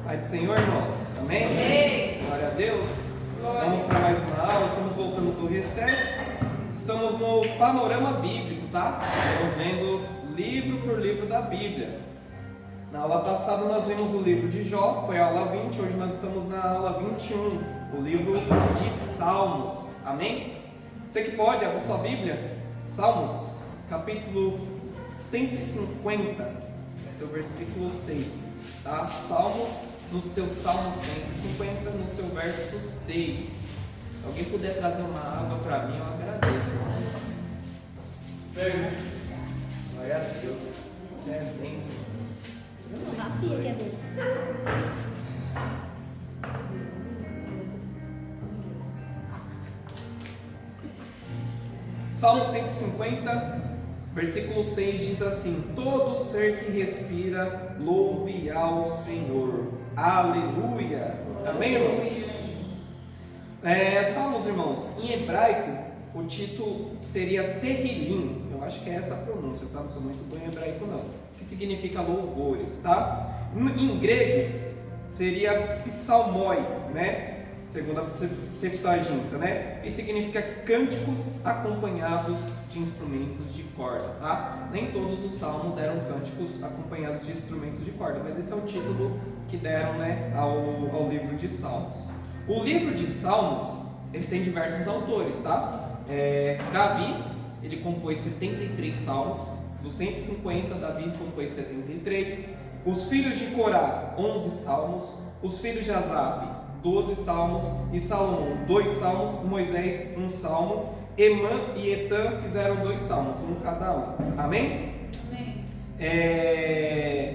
Pai do Senhor, irmãos. Amém? Amém. Glória a Deus. Glória. Vamos para mais uma aula. Estamos voltando do recesso. Estamos no panorama bíblico, tá? Estamos vendo livro por livro da Bíblia. Na aula passada nós vimos o livro de Jó, foi a aula 20. Hoje nós estamos na aula 21, o livro de Salmos. Amém? Você que pode, abre sua Bíblia. Salmos, capítulo 150, seu versículo 6. Tá? Salmos, no seu Salmo 150, no seu verso 6. Se alguém puder trazer uma água para mim, eu agradeço. Glória a Deus. Isso é bênção. Salmo 150, versículo 6 diz assim: todo ser que respira, louve ao Senhor. Aleluia. Amém, irmãos? Salmos, irmãos, em hebraico, o título seria Terrilim. Eu acho que é essa a pronúncia, tá? Não sou muito bom em hebraico, não. Que significa louvores, tá? Em grego, seria psalmoi, né? Segundo a Septuaginta, né? E significa cânticos acompanhados de instrumentos de corda, tá? Nem todos os salmos eram cânticos acompanhados de instrumentos de corda, mas esse é o título que deram, né, ao livro de Salmos. O livro de Salmos, ele tem diversos autores, tá? Davi, ele compôs 73 salmos. Dos 150, Davi compôs 73. Os filhos de Corá, 11 salmos. Os filhos de Asaf, 12 salmos, e Salomão, 2 salmos, Moisés, 1 salmo, Emã e Etã fizeram 2 salmos, um cada um. Amém? Amém.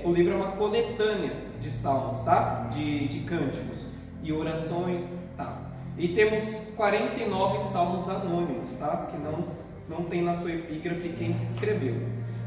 O livro é uma coletânea de salmos, tá? De cânticos e orações, tá? E temos 49 salmos anônimos, tá? Que não tem na sua epígrafe quem que escreveu.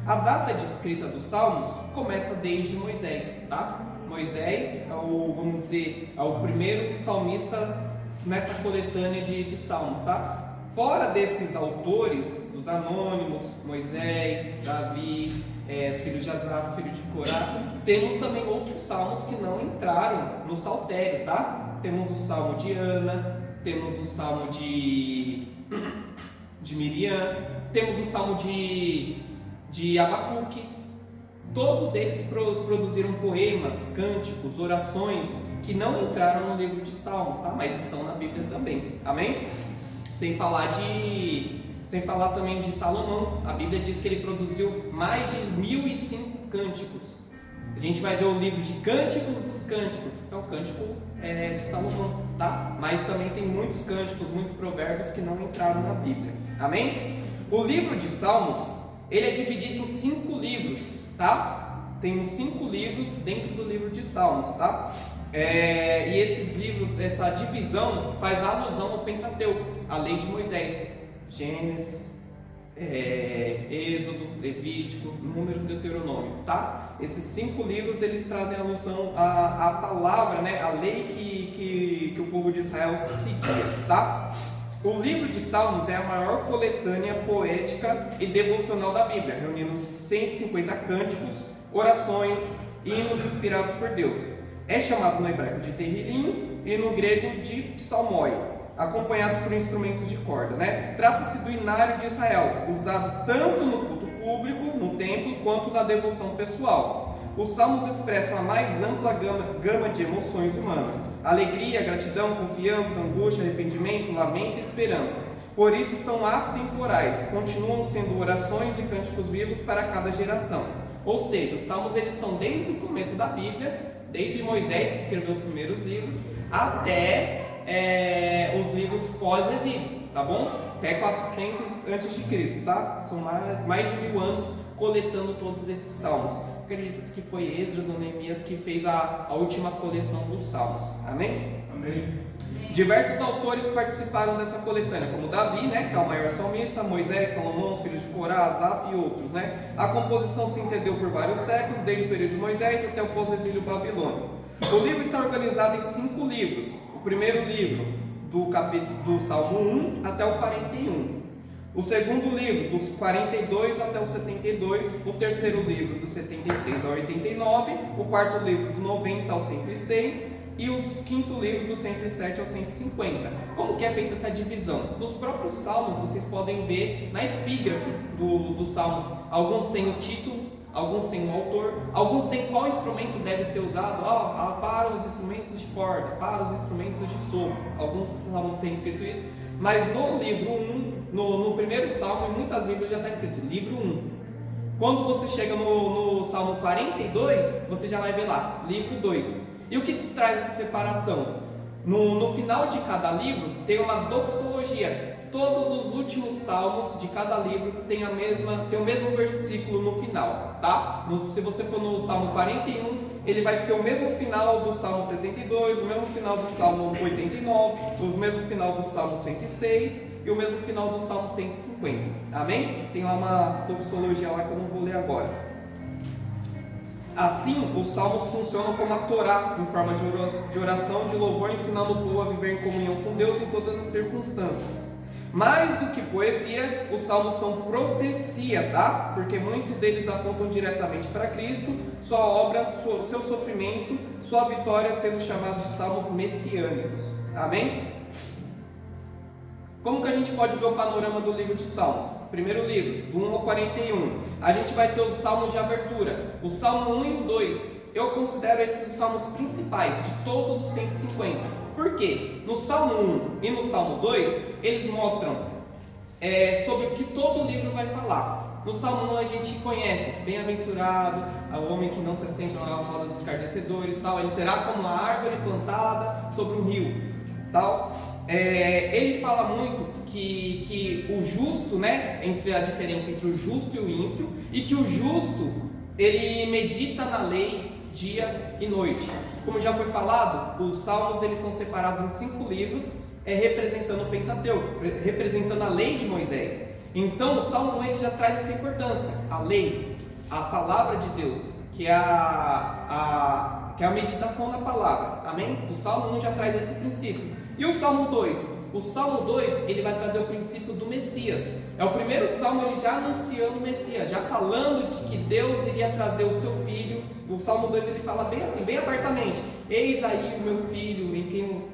A data de escrita dos salmos começa desde Moisés, tá? Moisés, vamos dizer, é o primeiro salmista nessa coletânea de salmos, tá? Fora desses autores, dos anônimos, Moisés, Davi, os filhos de Asaf, filhos de Corá, temos também outros salmos que não entraram no saltério, tá? Temos o salmo de Ana, temos o salmo de Miriam, temos o salmo de Abacuque. Todos eles produziram poemas, cânticos, orações que não entraram no livro de Salmos, tá? Mas estão na Bíblia também, amém? Sem falar também de Salomão. A Bíblia diz que ele produziu mais de 1.005 cânticos. A gente vai ver o livro de Cânticos dos Cânticos, que é o cântico de Salomão, tá? Mas também tem muitos cânticos, muitos provérbios que não entraram na Bíblia, amém? O livro de Salmos, ele é dividido em 5 livros, tá? Tem 5 livros dentro do livro de Salmos, tá? E esses livros, essa divisão faz alusão ao Pentateuco, a lei de Moisés, Gênesis, Êxodo, Levítico, Números, Deuteronômio, tá? Esses 5 livros, eles trazem alusão à palavra, né? A lei que o povo de Israel seguia, tá? O livro de Salmos é a maior coletânea poética e devocional da Bíblia, reunindo 150 cânticos, orações e hinos inspirados por Deus. É chamado no hebraico de Terrilim e no grego de psalmoi, acompanhados por instrumentos de corda, né? Trata-se do inário de Israel, usado tanto no culto público, no templo, quanto na devoção pessoal. Os salmos expressam a mais ampla gama de emoções humanas: alegria, gratidão, confiança, angústia, arrependimento, lamento e esperança. Por isso são atemporais, continuam sendo orações e cânticos vivos para cada geração. Ou seja, os salmos eles estão desde o começo da Bíblia, desde Moisés, que escreveu os primeiros livros, até os livros pós-exílio, tá bom? Até 400 a.C., tá? São mais de 1000 anos coletando todos esses salmos. Acredita-se que foi Esdras ou Neemias que fez a última coleção dos salmos. Amém? Amém. Diversos autores participaram dessa coletânea, como Davi, né, que é o maior salmista, Moisés, Salomão, os filhos de Corá, Asaf e outros, né? A composição se entendeu por vários séculos, desde o período de Moisés até o pós-exílio babilônico. O livro está organizado em 5 livros. O primeiro livro, do Salmo 1 até o 41. O segundo livro, dos 42 até o 72. O terceiro livro, dos 73 ao 89. O quarto livro, do 90 ao 106. E o quinto livro, do 107 ao 150. Como que é feita essa divisão? Nos próprios salmos, vocês podem ver na epígrafe dos salmos. Alguns têm o título, alguns têm o autor, alguns têm qual instrumento deve ser usado. Para os instrumentos de corda, para os instrumentos de sopro. Alguns salmos têm escrito isso. Mas no livro 1, no primeiro salmo, em muitas bíblias já está escrito livro 1. Quando você chega no salmo 42, você já vai ver lá, livro 2. E o que traz essa separação? No final de cada livro tem uma doxologia. Todos os últimos salmos de cada livro tem o mesmo versículo no final, tá? Se você for no Salmo 41, ele vai ser o mesmo final do Salmo 72, o mesmo final do Salmo 89, o mesmo final do Salmo 106 e o mesmo final do Salmo 150. Amém? Tem lá uma doxologia lá que eu não vou ler agora. Assim, os salmos funcionam como a Torá, em forma de oração, de louvor, ensinando o povo a viver em comunhão com Deus em todas as circunstâncias. Mais do que poesia, os salmos são profecia, tá? Porque muitos deles apontam diretamente para Cristo, sua obra, seu sofrimento, sua vitória, sendo chamados de salmos messiânicos. Amém? Como que a gente pode ver o panorama do livro de Salmos? Primeiro livro, do 1 ao 41. A gente vai ter os salmos de abertura. O Salmo 1 e o 2. Eu considero esses os salmos principais de todos os 150. Por quê? No Salmo 1 e no Salmo 2, eles mostram sobre o que todo o livro vai falar. No Salmo 1 a gente conhece, bem-aventurado o homem que não se assenta na roda dos escarnecedores, tal. Ele será como uma árvore plantada sobre um rio, tal. Ele fala muito que o justo, né, entre a diferença entre o justo e o ímpio, e que o justo, ele medita na lei dia e noite. Como já foi falado, os salmos eles são separados em 5 livros, representando o Pentateuco, representando a lei de Moisés. Então o Salmo 1 ele já traz essa importância, a lei, a palavra de Deus, que é a meditação da palavra. Amém? O Salmo 1 já traz esse princípio. E o Salmo 2? O Salmo 2, ele vai trazer o princípio do Messias. É o primeiro Salmo, ele já anunciando o Messias, já falando de que Deus iria trazer o seu filho. O Salmo 2, ele fala bem assim, bem abertamente: eis aí o meu filho, em quem...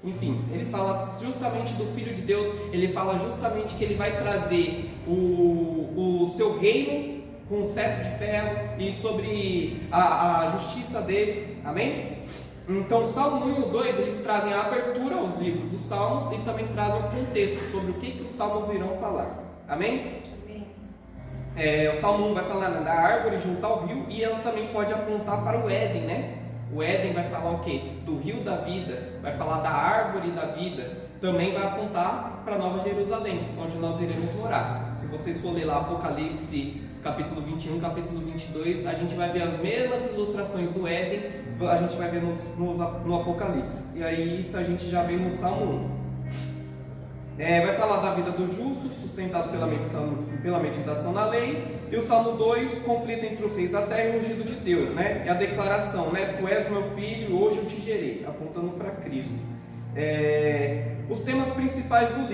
Enfim, ele fala justamente do Filho de Deus. Ele fala justamente que ele vai trazer o seu reino com um cetro de ferro e sobre a justiça dele. Amém? Então, o Salmo 1 e o 2, eles trazem a abertura ao livro dos Salmos e também trazem o contexto sobre o que os Salmos irão falar. Amém? Amém. O Salmo 1 vai falar da árvore junto ao rio, e ela também pode apontar para o Éden, né? O Éden vai falar o quê? Do rio da vida, vai falar da árvore da vida. Também vai apontar para Nova Jerusalém, onde nós iremos morar. Se vocês forem ler lá Apocalipse, capítulo 21, capítulo 22, a gente vai ver as mesmas ilustrações do Éden, a gente vai ver no Apocalipse. E aí isso a gente já vê no Salmo 1. Vai falar da vida do justo, sustentado pela meditação na lei. E o Salmo 2, conflito entre os reis da terra e o ungido de Deus, né? É a declaração, né? Tu és meu filho, hoje eu te gerei, apontando para Cristo. Os temas principais do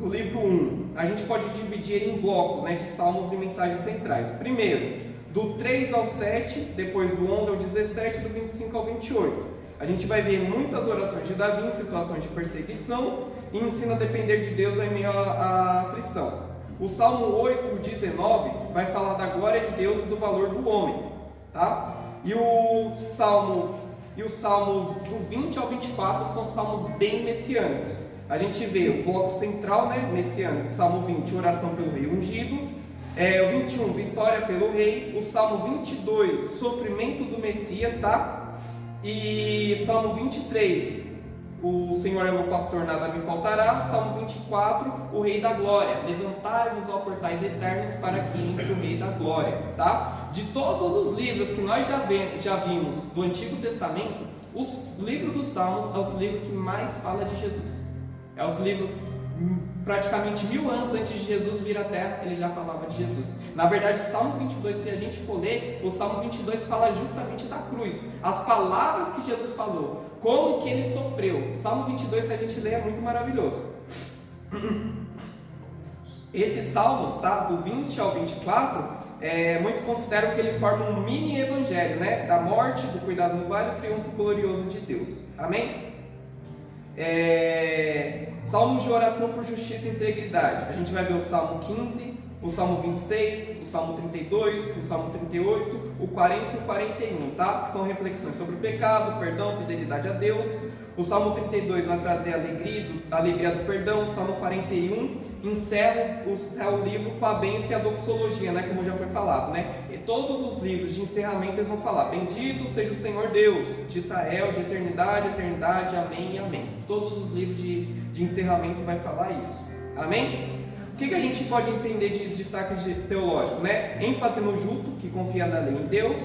livro 1, a gente pode dividir em blocos, né, de salmos e mensagens centrais. Primeiro, do 3 ao 7, depois do 11 ao 17, do 25 ao 28. A gente vai ver muitas orações de Davi em situações de perseguição e ensina a depender de Deus em meio à aflição. O Salmo 8, 19, vai falar da glória de Deus e do valor do homem, tá? E os salmos do 20 ao 24 são salmos bem messiânicos. A gente vê o bloco central, né, messiânico. Salmo 20, oração pelo rei ungido. O 21, vitória pelo rei. O Salmo 22, sofrimento do Messias, tá? E Salmo 23, o Senhor é meu pastor, nada me faltará. O Salmo 24, o Rei da Glória. Levantai-vos, ó portais eternos, para que entre o Rei da Glória, tá? De todos os livros que nós já vimos do Antigo Testamento, os livros dos Salmos é os livros que mais fala de Jesus. É os livros, praticamente 1000 anos antes de Jesus vir à Terra, ele já falava de Jesus. Na verdade, o Salmo 22, se a gente for ler, o Salmo 22 fala justamente da cruz. As palavras que Jesus falou, como que ele sofreu. O Salmo 22, se a gente ler, é muito maravilhoso. Esses salmos, tá? Do 20 ao 24, muitos consideram que ele forma um mini evangelho, né? Da morte, do cuidado no vale, do triunfo glorioso de Deus. Amém? Salmos de oração por justiça e integridade. A gente vai ver o Salmo 15, o Salmo 26, o Salmo 32, o Salmo 38, o 40 e o 41, tá? Que são reflexões sobre o pecado, perdão, fidelidade a Deus. O Salmo 32 vai trazer a alegria do perdão. O Salmo 41 encerra o livro com a bênção e a doxologia, né? Como já foi falado, né? E todos os livros de encerramento eles vão falar: bendito seja o Senhor Deus de Israel, de eternidade, eternidade, amém e amém. Todos os livros de encerramento vai falar isso. Amém? O que a gente pode entender de destaques teológicos, né? ênfase no justo, que confia na lei em Deus,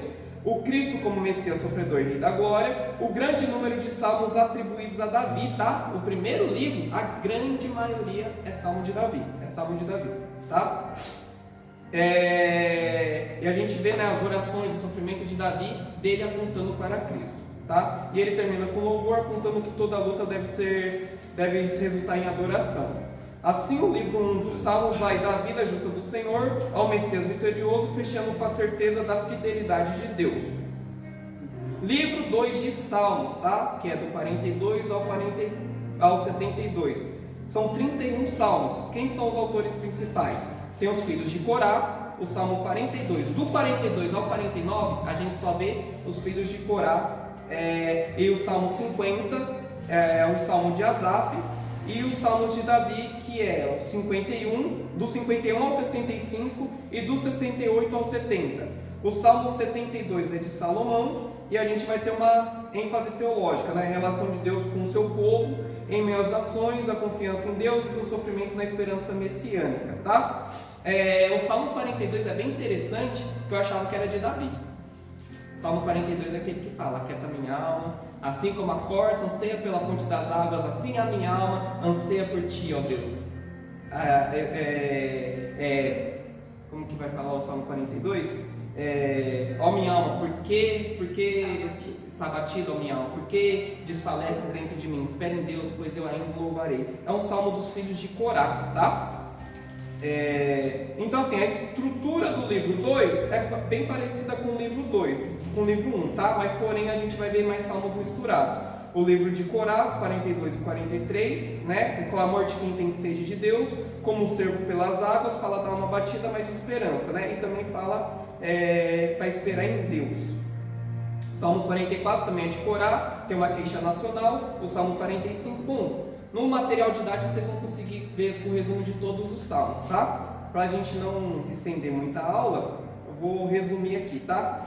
o Cristo como Messias sofredor e Rei da Glória, o grande número de salmos atribuídos a Davi, tá? O primeiro livro, a grande maioria é Salmo de Davi, tá? E a gente vê, né, as orações, o sofrimento de Davi, dele apontando para Cristo, tá? E ele termina com louvor, apontando que toda luta deve resultar em adoração. Assim, o livro 1 dos Salmos vai da vida justa do Senhor ao Messias vitorioso, fechando com a certeza da fidelidade de Deus. Livro 2 de Salmos, tá? Que é do 42 ao 72. São 31 salmos. Quem são os autores principais? Tem os filhos de Corá, o Salmo 42. Do 42 ao 49, a gente só vê os filhos de Corá. E o Salmo 50 é um Salmo de Asaf. E os Salmos de Davi, que é o 51, do 51 ao 65 e do 68 ao 70. O Salmo 72 é de Salomão e a gente vai ter uma ênfase teológica, né? A relação de Deus com o seu povo, em meio às nações, a confiança em Deus, no sofrimento, na esperança messiânica, tá? O Salmo 42 é bem interessante, porque eu achava que era de Davi. O Salmo 42 é aquele que fala: aquieta minha alma, assim como a corça anseia pela fonte das águas, assim a minha alma anseia por ti, ó Deus. Como que vai falar o Salmo 42? Ó minha alma, por que está batido, ó minha alma? Por que desfaleces dentro de mim? Espere em Deus, pois eu ainda louvarei. É um salmo dos filhos de Corá, tá? Então assim, a estrutura do livro 2 é bem parecida com o livro 2, com o livro 1, tá? Mas porém a gente vai ver mais salmos misturados. O livro de Corá, 42 e 43, né? O clamor de quem tem sede de Deus, como o cervo pelas águas, fala da alma batida, mas de esperança, né? E também fala para esperar em Deus. Salmo 44 também é de Corá, tem uma queixa nacional. O Salmo 45, bom, no material didático vocês vão conseguir ver o resumo de todos os salmos, tá? Para a gente não estender muita aula, eu vou resumir aqui, tá?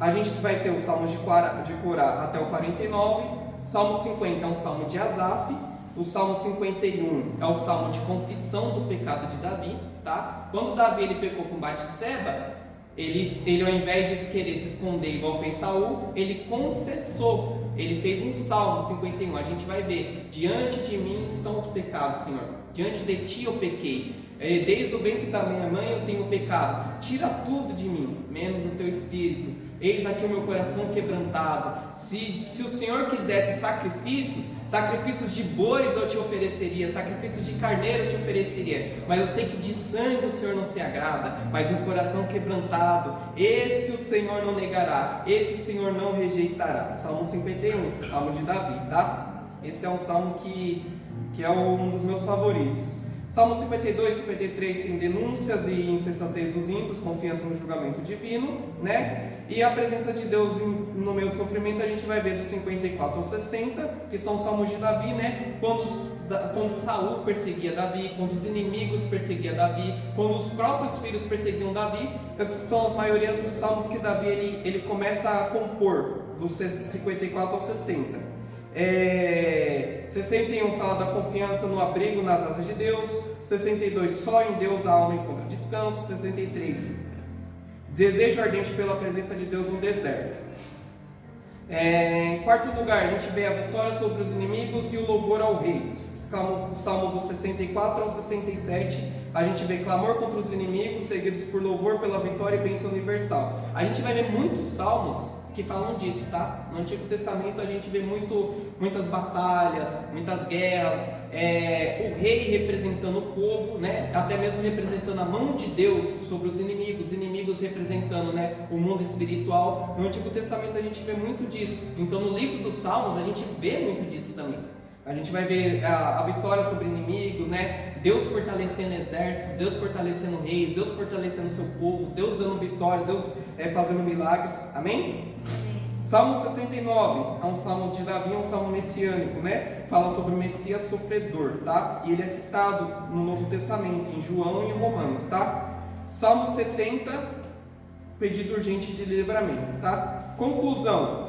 A gente vai ter os salmos de Corá até o 49, Salmo 50 é um salmo de Asaf, o Salmo 51 é o salmo de confissão do pecado de Davi, tá? Quando Davi ele pecou com Batseba, ele ao invés de querer se esconder igual fez Saul, ele confessou. Ele fez um Salmo 51, a gente vai ver: diante de mim estão os pecados, Senhor, diante de ti eu pequei, desde o ventre da minha mãe eu tenho pecado, tira tudo de mim, menos o teu espírito, eis aqui o meu coração quebrantado. Se o Senhor quisesse sacrifícios de bois eu te ofereceria, sacrifícios de carneiro eu te ofereceria, mas eu sei que de sangue o Senhor não se agrada, mas um coração quebrantado, esse o Senhor não negará, esse o Senhor não rejeitará. Salmo 51, Salmo de Davi, tá? Esse é um salmo que é um dos meus favoritos. Salmo 52 e 53 tem denúncias e insensatez dos ímpios, confiança no julgamento divino, né? E a presença de Deus no meio do sofrimento a gente vai ver dos 54 ao 60, que são salmos de Davi, né? Quando Saul perseguia Davi, quando os inimigos perseguiam Davi, quando os próprios filhos perseguiam Davi. Essas são as maiorias dos salmos que Davi ele começa a compor, dos 54 ao 60. 61 fala da confiança no abrigo nas asas de Deus. 62, só em Deus a alma encontra descanso. 63, desejo ardente pela presença de Deus no deserto. Em quarto lugar, a gente vê a vitória sobre os inimigos e o louvor ao rei. O Salmo dos 64 ao 67, a gente vê clamor contra os inimigos, seguidos por louvor pela vitória e bênção universal. A gente vai ver muitos salmos que falam disso, tá? No Antigo Testamento a gente vê muitas batalhas, muitas guerras, o rei representando o povo, né? Até mesmo representando a mão de Deus sobre os inimigos representando, né, o mundo espiritual. No Antigo Testamento a gente vê muito disso. Então no livro dos Salmos a gente vê muito disso também. A gente vai ver a vitória sobre inimigos, né? Deus fortalecendo exércitos, Deus fortalecendo reis, Deus fortalecendo o seu povo, Deus dando vitória, Deus fazendo milagres. Amém? Salmo 69 é um salmo de Davi, é um salmo messiânico, né? Fala sobre o Messias sofredor, tá? E ele é citado no Novo Testamento, em João e em Romanos, tá? Salmo 70, pedido urgente de livramento, tá? Conclusão.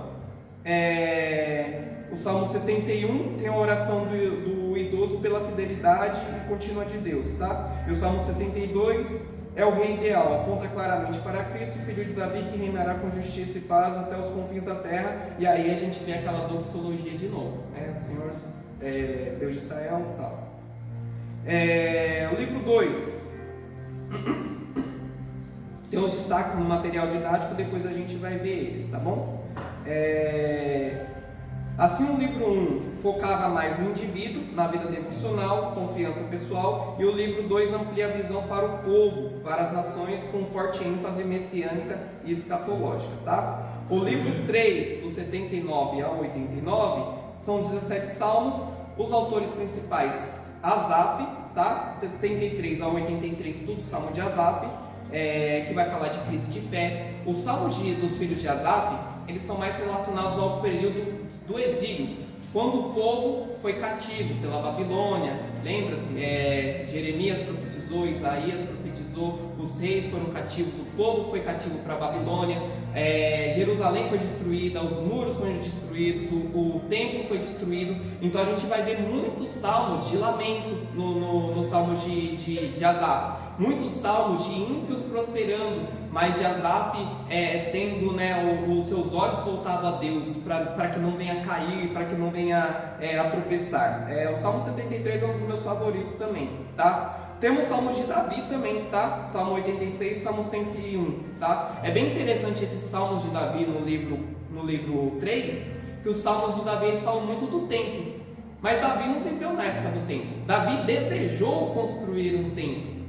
O Salmo 71 tem a oração do idoso pela fidelidade contínua de Deus, tá? E o Salmo 72 é o rei ideal, aponta claramente para Cristo, filho de Davi, que reinará com justiça e paz até os confins da terra. E aí a gente vê aquela doxologia de novo, né? O Senhor, Deus de Israel e tal. O livro 2 tem os destaques no material didático, depois a gente vai ver eles, tá bom? Assim, o livro 1 focava mais no indivíduo, na vida devocional, confiança pessoal, e o livro 2 amplia a visão para o povo, para as nações, com forte ênfase messiânica e escatológica, tá? O livro 3, do 79 ao 89, são 17 salmos. Os autores principais, Asaf, tá? 73 ao 83, tudo salmo de Asaf, que vai falar de crise de fé. Os salmos dos filhos de Asaf, eles são mais relacionados ao período do exílio, quando o povo foi cativo pela Babilônia. Lembra-se? Jeremias profetizou, Isaías profetizou, os reis foram cativos, o povo foi cativo para a Babilônia, Jerusalém foi destruída, os muros foram destruídos, o templo foi destruído. Então a gente vai ver muitos salmos de lamento no salmo de Asaf, muitos salmos de ímpios prosperando, mas de Asaf tendo, né, os seus olhos voltados a Deus, para que não venha a cair, para que não venha a tropeçar. O Salmo 73 é um dos meus favoritos também, tá? Temos salmos de Davi também, tá? Salmo 86, Salmo 101, tá? É bem interessante esses salmos de Davi no livro 3, que os salmos de Davi eles falam muito do templo, mas Davi não viveu na época do templo. Davi desejou construir um templo,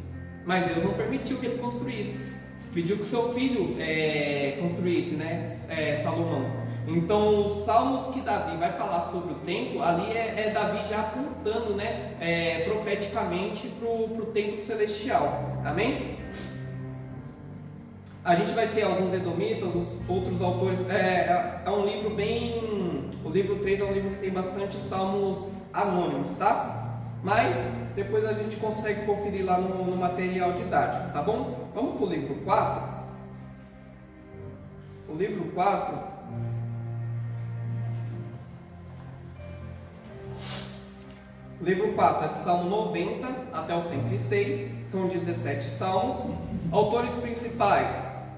mas Deus não permitiu que ele construísse, pediu que o seu filho construísse, né? Salomão. Então os salmos que Davi vai falar sobre o templo, ali é Davi já apontando, né, profeticamente para o templo celestial. Amém? A gente vai ter alguns edomitas, outros autores. É um livro bem... O livro 3 é um livro que tem bastante salmos anônimos, tá? Mas depois a gente consegue conferir lá no material didático, tá bom? Vamos para o livro 4. O livro 4... O livro 4 é de Salmo 90 até o 106, são 17 salmos. Autores principais,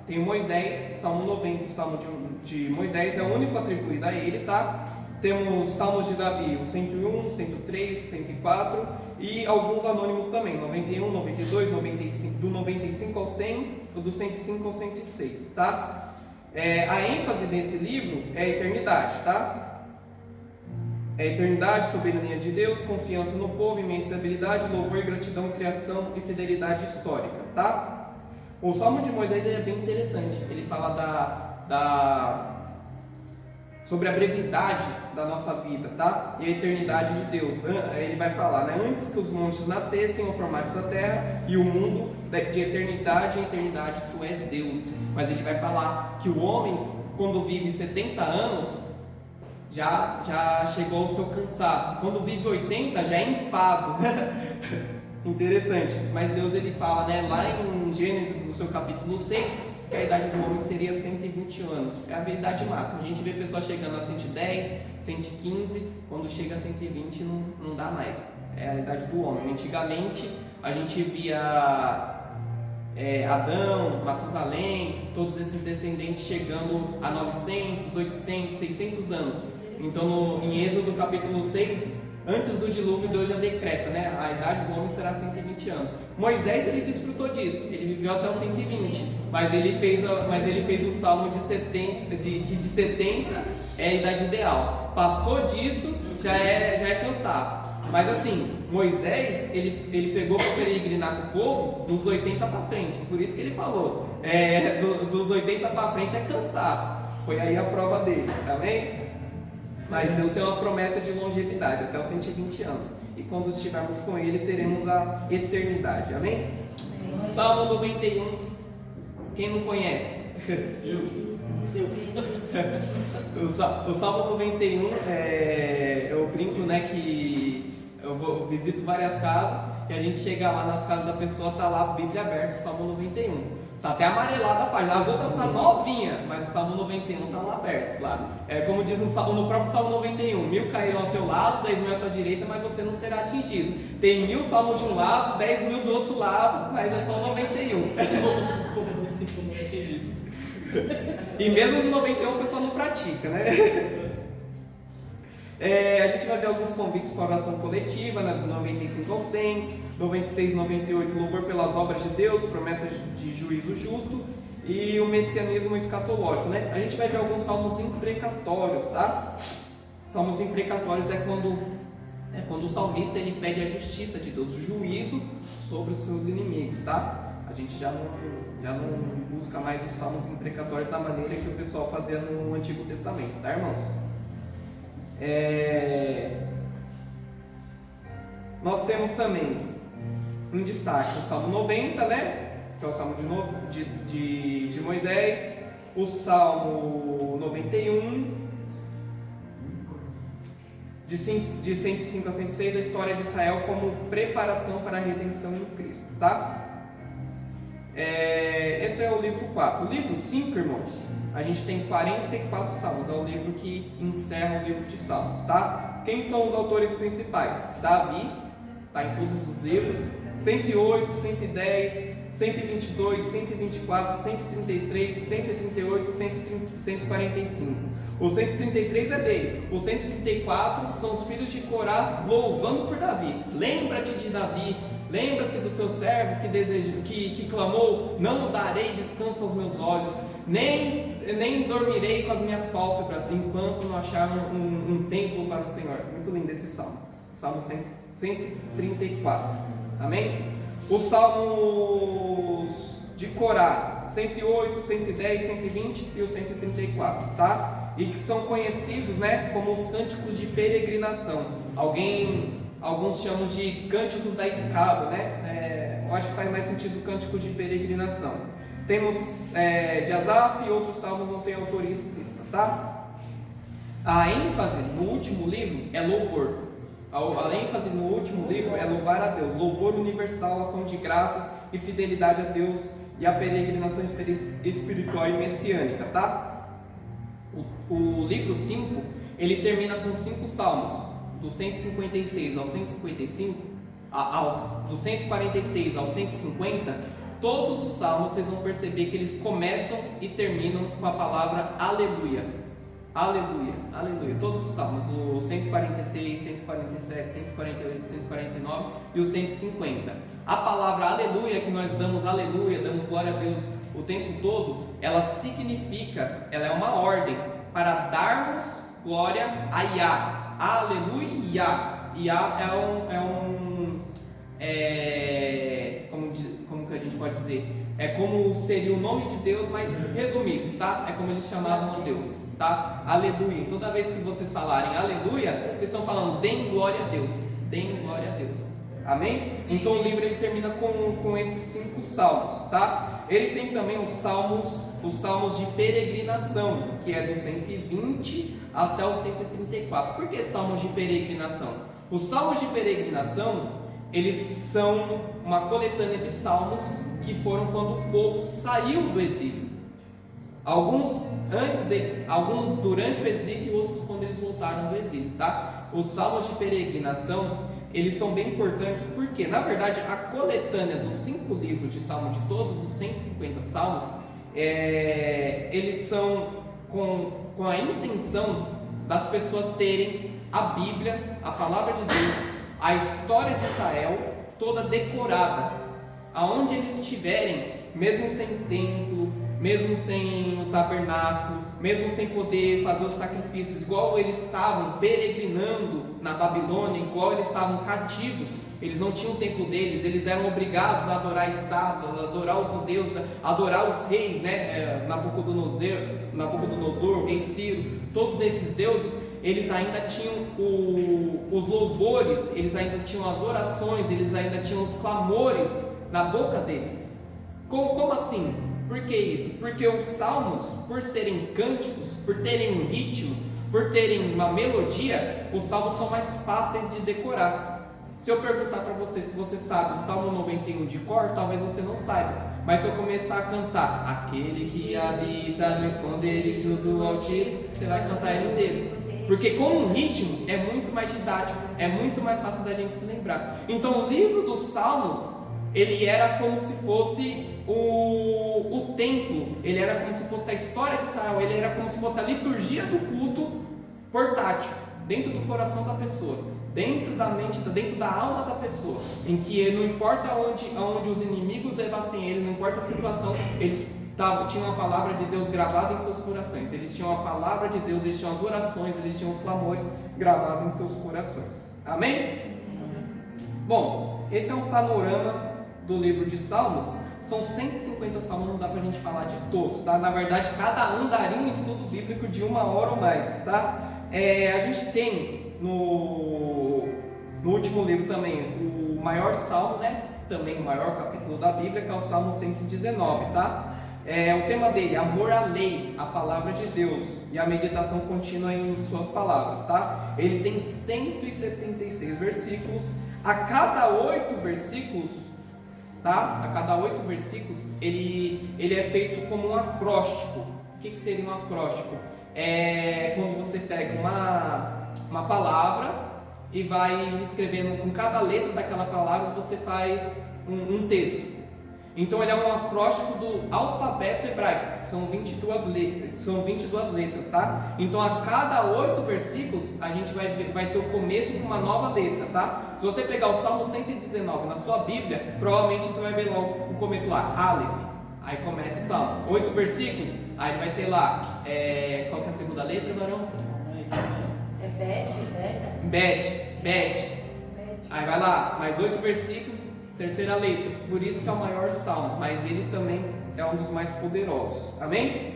tem Moisés, Salmo 90, o Salmo de Moisés é o único atribuído a ele, tá? Temos Salmos de Davi, o 101, 103, 104 e alguns anônimos também, 91, 92, 95, do 95 ao 100, do 105 ao 106, tá? A ênfase desse livro é a eternidade, tá? Eternidade, soberania de Deus, confiança no povo, imensa estabilidade, louvor, gratidão, criação e fidelidade histórica, tá? O Salmo de Moisés é bem interessante, ele fala sobre a brevidade da nossa vida, tá? E a eternidade de Deus. Ele vai falar, né? Antes que os montes nascessem ou formassem da terra e o mundo de eternidade em eternidade, tu és Deus. Mas ele vai falar que o homem, quando vive 70 anos, já chegou ao seu cansaço. Quando vive 80, já é enfado. Interessante. Mas Deus ele fala, né, lá em Gênesis, no seu capítulo 6, que a idade do homem seria 120 anos. É a idade máxima. A gente vê pessoas chegando a 110, 115, quando chega a 120 não dá mais. É a idade do homem. Antigamente a gente via Adão, Matusalém, todos esses descendentes chegando a 900, 800, 600 anos. Então em Êxodo capítulo 6 antes do dilúvio, Deus já decreta, né? A idade do homem será 120 anos. Moisés, ele desfrutou disso, ele viveu até os 120, mas ele fez o salmo de 70, que de 70 é a idade ideal. Passou disso, já é cansaço. Mas assim, Moisés, ele pegou para peregrinar com o povo dos 80 para frente, por isso que ele falou, dos 80 para frente é cansaço. Foi aí a prova dele, amém? Mas Deus tem uma promessa de longevidade até os 120 anos. E quando estivermos com Ele, teremos a eternidade. Amém? Salmo 91. Quem não conhece? O Salmo 91, eu brinco, né, que eu visito várias casas e a gente chega lá nas casas da pessoa, tá lá a Bíblia aberta, o Salmo 91. Tá até amarelada a página, as outras tá novinha, mas o Salmo 91 tá lá aberto, claro. Como diz no próprio Salmo 91, 1000 cairão ao teu lado, 10.000 à tua direita, mas você não será atingido. Tem 1000 salmos de um lado, 10.000 do outro lado, mas é só 91. E mesmo no 91 o pessoal não pratica, né? A gente vai ver alguns convites para oração coletiva, né, do 95 ao 100, 96, 98, louvor pelas obras de Deus, promessas de juízo justo e o messianismo escatológico, né? A gente vai ver alguns salmos imprecatórios, tá? Salmos imprecatórios é quando o salmista ele pede a justiça de Deus, o juízo sobre os seus inimigos, tá? A gente já não busca mais os salmos imprecatórios da maneira que o pessoal fazia no Antigo Testamento, tá, irmãos? Nós temos também em destaque o Salmo 90, né? Que é o Salmo de Moisés, o Salmo 91, de 105 a 106, a história de Israel como preparação para a redenção em Cristo, tá? Esse é o livro 4. O livro 5, irmãos, a gente tem 44 salmos, é o livro que encerra o livro de Salmos, tá? Quem são os autores principais? Davi, tá em todos os livros, 108, 110, 122, 124, 133, 138, 145. O 133 é dele, o 134 são os filhos de Corá louvando por Davi. Lembra-te de Davi, lembra-se do teu servo que clamou: não darei descanso aos meus olhos, nem dormirei com as minhas pálpebras, enquanto não achar um templo para o Senhor. Muito lindo esse salmo, Salmo 134, amém? Os salmos de Corá, 108, 110, 120 e o 134, tá? E que são conhecidos, né, como os cânticos de peregrinação. Alguns chamam de cânticos da escada, né? Eu acho que faz mais sentido cânticos de peregrinação. Temos de Asaf e outros salmos não têm autoria explícita, tá? A ênfase no último livro é louvor. A ênfase no último livro é louvar a Deus, louvor universal, ação de graças e fidelidade a Deus e a peregrinação espiritual e messiânica, tá? O livro 5, ele termina com 5 salmos, do 156 ao 155, do 146 ao 150, todos os salmos vocês vão perceber que eles começam e terminam com a palavra aleluia. Aleluia, aleluia. Todos os salmos, o 146, 147, 148, 149 e o 150. A palavra aleluia, que nós damos aleluia, damos glória a Deus o tempo todo, ela é uma ordem para darmos glória a Yah. Aleluia. Yah como que a gente pode dizer? É como seria o nome de Deus, mas resumido, tá? É como eles chamavam a Deus, tá? Aleluia. Toda vez que vocês falarem aleluia, vocês estão falando deem glória a Deus, deem glória a Deus. Amém? Então o livro ele termina com esses 5 salmos, tá? Ele tem também os salmos de peregrinação, que é do 120 até o 134. Por que salmos de peregrinação? Os salmos de peregrinação, eles são uma coletânea de salmos que foram quando o povo saiu do exílio. Alguns durante o exílio e outros quando eles voltaram do exílio, tá? Os salmos de peregrinação, eles são bem importantes porque, na verdade, a coletânea dos 5 livros de salmo, de todos os 150 salmos, eles são com a intenção das pessoas terem a Bíblia, a palavra de Deus, a história de Israel toda decorada, aonde eles estiverem, mesmo sem templo, mesmo sem o tabernáculo, mesmo sem poder fazer os sacrifícios, igual eles estavam peregrinando na Babilônia, igual eles estavam cativos, eles não tinham o templo deles, eles eram obrigados a adorar estátuas, a adorar outros deuses, a adorar os reis, né? Nabucodonosor, o rei Ciro, todos esses deuses, eles ainda tinham os louvores, eles ainda tinham as orações, eles ainda tinham os clamores na boca deles. Como assim? Por que isso? Porque os salmos, por serem cânticos, por terem um ritmo, por terem uma melodia, os salmos são mais fáceis de decorar. Se eu perguntar para você se você sabe o Salmo 91 de cor, talvez você não saiba. Mas se eu começar a cantar aquele que habita no esconderijo do Altíssimo, você vai cantar ele inteiro. Porque com um ritmo é muito mais didático, é muito mais fácil da gente se lembrar. Então o livro dos Salmos, ele era como se fosse o templo, ele era como se fosse a história de Israel, ele era como se fosse a liturgia do culto portátil, dentro do coração da pessoa, dentro da mente, dentro da alma da pessoa, em que não importa aonde os inimigos levassem ele, não importa a situação, eles tinham a palavra de Deus gravada em seus corações, eles tinham a palavra de Deus, eles tinham as orações, eles tinham os clamores gravados em seus corações. Amém? Bom, esse é um panorama do livro de Salmos. São 150 salmos, não dá pra gente falar de todos, tá? Na verdade, cada um daria um estudo bíblico de 1 hora ou mais, tá? A gente tem no último livro também o maior salmo, né? Também o maior capítulo da Bíblia, que é o Salmo 119, tá? O tema dele, amor à lei, a palavra de Deus e a meditação contínua em suas palavras, tá? Ele tem 176 versículos. A cada 8 versículos, tá? A cada 8 versículos, ele é feito como um acróstico. O que seria um acróstico? É quando você pega uma palavra e vai escrevendo com cada letra daquela palavra, você faz um texto. Então ele é um acróstico do alfabeto hebraico, são 22 letras, tá? Então a cada 8 versículos a gente vai ter o começo com uma nova letra, tá? Se você pegar o Salmo 119 na sua Bíblia, provavelmente você vai ver lá o começo lá, Aleph, aí começa o Salmo, 8 versículos, aí vai ter lá, qual que é a segunda letra, Barão? Bet. Aí vai lá, mais 8 versículos, terceira letra, por isso que é o maior salmo, mas ele também é um dos mais poderosos. Amém?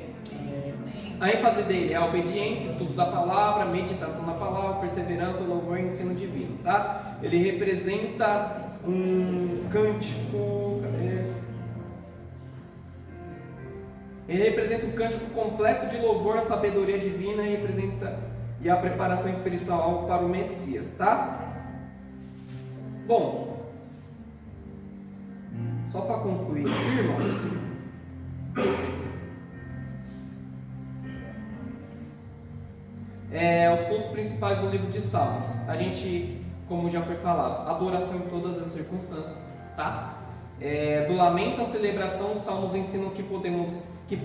A ênfase dele é a obediência, estudo da palavra, meditação na palavra, perseverança, louvor e ensino divino, tá? Ele representa um cântico, ele representa um cântico completo de louvor, sabedoria divina e a preparação espiritual para o Messias, tá? Bom, só para concluir aqui, irmãos, os pontos principais do livro de Salmos. A gente, como já foi falado, adoração em todas as circunstâncias, tá? Do lamento à celebração, os Salmos ensinam que podemos e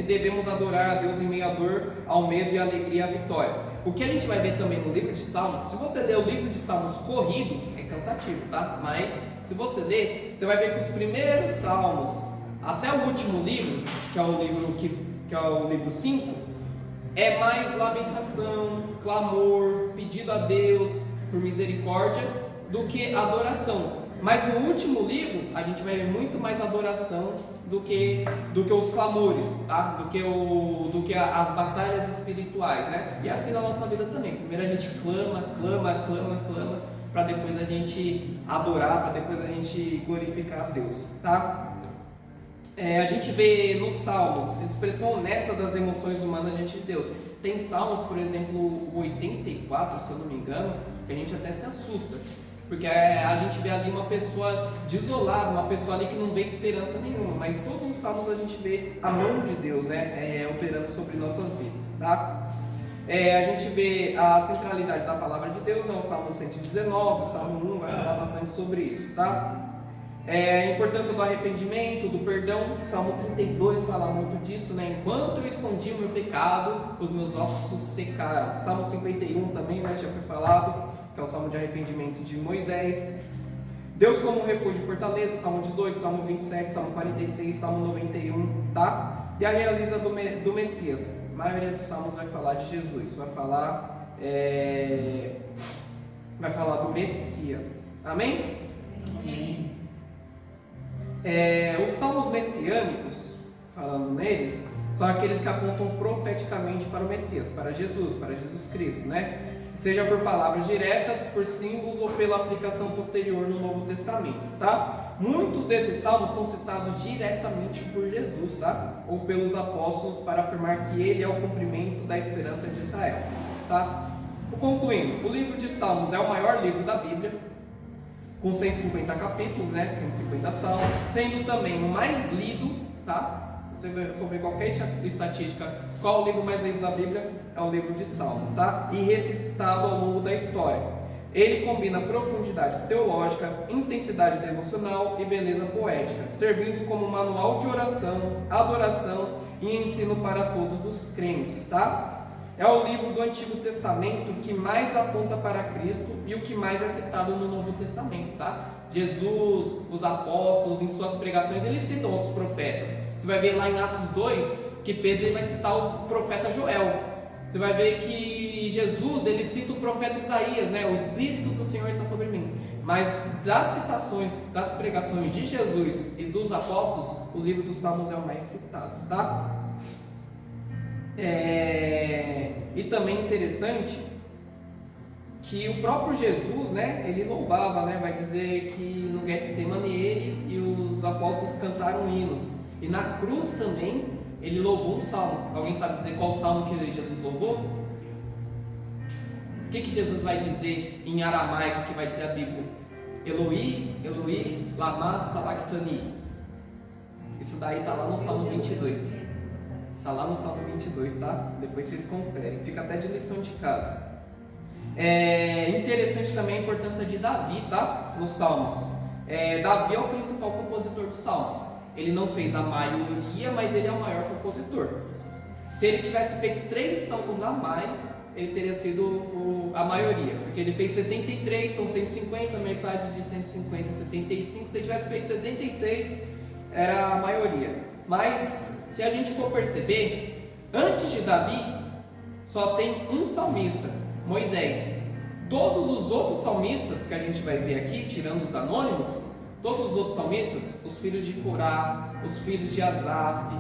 devemos adorar a Deus em meio à dor, ao medo e à alegria e à vitória. O que a gente vai ver também no livro de Salmos, se você ler o livro de Salmos corrido, é cansativo, tá? Mas se você ler, você vai ver que os primeiros salmos, até o último livro, que é o livro 5, é mais lamentação, clamor, pedido a Deus por misericórdia, do que adoração. Mas no último livro, a gente vai ver muito mais adoração do que os clamores, tá? do que as batalhas espirituais, né? E assim na nossa vida também. Primeiro a gente clama, para depois a gente adorar, para depois a gente glorificar a Deus, tá? A gente vê nos Salmos expressão honesta das emoções humanas diante de Deus. Tem Salmos, por exemplo, o 84, se eu não me engano, que a gente até se assusta, porque a gente vê ali uma pessoa desolada, uma pessoa ali que não vê esperança nenhuma, mas todos os Salmos a gente vê a mão de Deus, né, operando sobre nossas vidas, tá? A gente vê a centralidade da palavra de Deus, né? O Salmo 119, o Salmo 1 vai falar bastante sobre isso, tá? A importância do arrependimento, do perdão. Salmo 32 fala muito disso, né? Enquanto eu escondi o meu pecado, os meus ossos secaram. Salmo 51 também, né? Já foi falado, que é o salmo de arrependimento de Moisés. Deus como um refúgio e fortaleza, Salmo 18, Salmo 27, Salmo 46, Salmo 91, tá? E a realeza do Messias. A maioria dos salmos vai falar de Jesus, vai falar do Messias. Amém? Amém. Os salmos messiânicos, falando neles, são aqueles que apontam profeticamente para o Messias, para Jesus Cristo, né? Seja por palavras diretas, por símbolos ou pela aplicação posterior no Novo Testamento, tá? Muitos desses salmos são citados diretamente por Jesus, tá? Ou pelos apóstolos para afirmar que ele é o cumprimento da esperança de Israel, tá? Concluindo, o livro de Salmos é o maior livro da Bíblia, com 150 capítulos, né? 150 salmos, sendo também o mais lido, tá? Se você for ver qualquer estatística, qual o livro mais lido da Bíblia? É o livro de Salmo, tá? E recitado ao longo da história. Ele combina profundidade teológica, intensidade devocional e beleza poética, servindo como manual de oração, adoração e ensino para todos os crentes, tá? É o livro do Antigo Testamento que mais aponta para Cristo e o que mais é citado no Novo Testamento, tá? Jesus, os apóstolos, em suas pregações, eles citam outros profetas. Você vai ver lá em Atos 2 que Pedro ele vai citar o profeta Joel. Você vai ver que Jesus ele cita o profeta Isaías, né? O Espírito do Senhor está sobre mim. Mas das citações, das pregações de Jesus e dos apóstolos, o livro dos Salmos é o mais citado, tá? E também interessante que o próprio Jesus, né, ele louvava, né, vai dizer que no Getsemane ele e os apóstolos cantaram hinos, e na cruz também ele louvou um salmo. Alguém sabe dizer qual salmo que Jesus louvou? O que Jesus vai dizer em aramaico, que vai dizer a Bíblia? Eloi, Eloi, lama sabachthani. Isso daí está lá no Salmo 22. Está lá no Salmo 22, tá? Depois vocês conferem, fica até de lição de casa. Interessante também a importância de Davi, tá? Nos Salmos. Davi é o principal compositor dos Salmos. Ele não fez a maioria, mas ele é o maior compositor. Se ele tivesse feito 3 salmos a mais, ele teria sido a maioria, porque ele fez 73, são 150, metade de 150 é 75. Se ele tivesse feito 76, era a maioria. Mas se a gente for perceber, antes de Davi só tem um salmista, Moisés. Todos os outros salmistas que a gente vai ver aqui, tirando os anônimos, todos os outros salmistas, os filhos de Corá, os filhos de Asaf,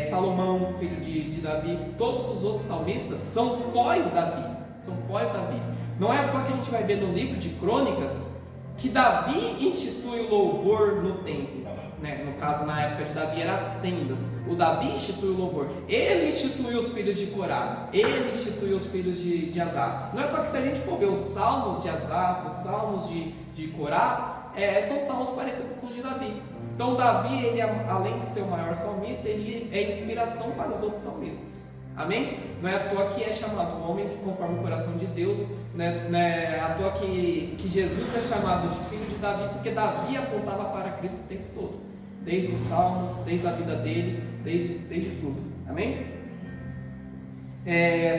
Salomão, filho de Davi, todos os outros salmistas são pós-Davi. Não é à toa que a gente vai ver no livro de Crônicas que Davi institui o louvor no templo, né? No caso, na época de Davi, eram as tendas. O Davi institui o louvor. Ele instituiu os filhos de Corá. Ele instituiu os filhos de Asaf. Não é à toa que se a gente for ver os salmos de Asaf, os salmos de Corá, são salmos parecidos com os de Davi. Então Davi, ele, além de ser o maior salmista, ele é inspiração para os outros salmistas. Amém? Não é à toa que é chamado homens conforme o coração de Deus, não é à toa que Jesus é chamado de filho de Davi, porque Davi apontava para Cristo o tempo todo, desde os salmos, desde a vida dele, desde tudo. Amém?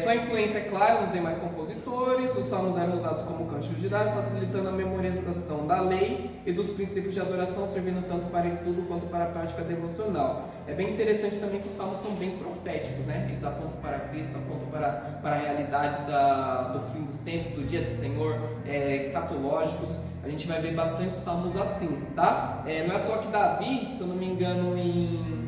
Sua influência é clara nos demais compositores. Os salmos eram usados como cantos de dados, facilitando a memorização da lei e dos princípios de adoração, servindo tanto para estudo quanto para a prática devocional. É bem interessante também que os salmos são bem proféticos, né? Eles apontam para Cristo, apontam para realidades do fim dos tempos, do dia do Senhor, escatológicos. A gente vai ver bastante salmos assim, tá? Não é à toa que Davi, se eu não me engano, em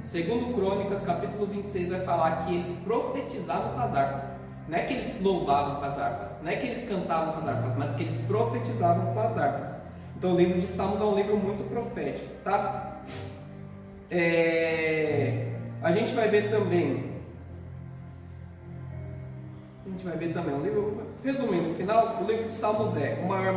segundo Crônicas, capítulo 26, vai falar que eles profetizavam com as harpas. Não é que eles louvavam com as harpas, não é que eles cantavam com as harpas, mas que eles profetizavam com as harpas. Então o livro de Salmos é um livro muito profético, tá? A gente vai ver também um livro, resumindo, no final, o livro de Salmos é o maior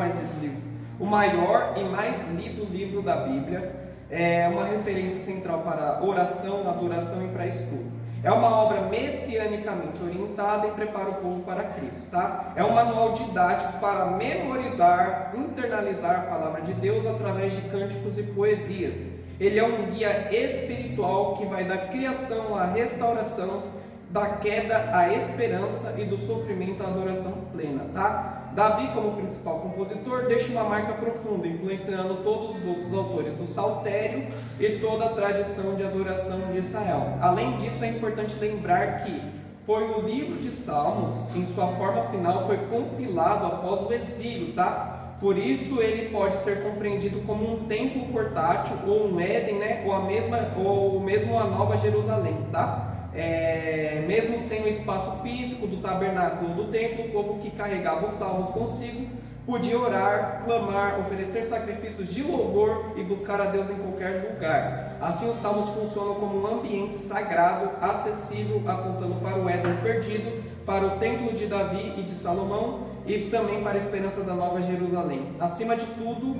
e mais lido livro da Bíblia. É uma referência central para oração, adoração e para estudo. É uma obra messianicamente orientada e prepara o povo para Cristo, tá? É um manual didático para memorizar, internalizar a palavra de Deus através de cânticos e poesias. Ele é um guia espiritual que vai da criação à restauração, da queda à esperança e do sofrimento à adoração plena, tá? Davi, como principal compositor, deixa uma marca profunda, influenciando todos os outros autores do Saltério e toda a tradição de adoração de Israel. Além disso, é importante lembrar que foi o livro de Salmos, em sua forma final, foi compilado após o exílio, tá? Por isso ele pode ser compreendido como um templo portátil, ou um Éden, né? Ou mesmo a Nova Jerusalém, tá? Mesmo sem o espaço físico do tabernáculo ou do templo, o povo que carregava os salmos consigo podia orar, clamar, oferecer sacrifícios de louvor e buscar a Deus em qualquer lugar. Assim, os salmos funcionam como um ambiente sagrado, acessível, apontando para o Éden perdido, para o templo de Davi e de Salomão e também para a esperança da Nova Jerusalém. Acima de tudo,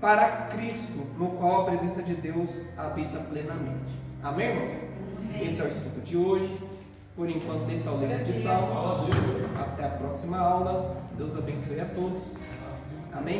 para Cristo, no qual a presença de Deus habita plenamente. Amém, irmãos? Esse é o estudo de hoje. Por enquanto, esse é o livro de Salmos. Até a próxima aula. Deus abençoe a todos. Amém?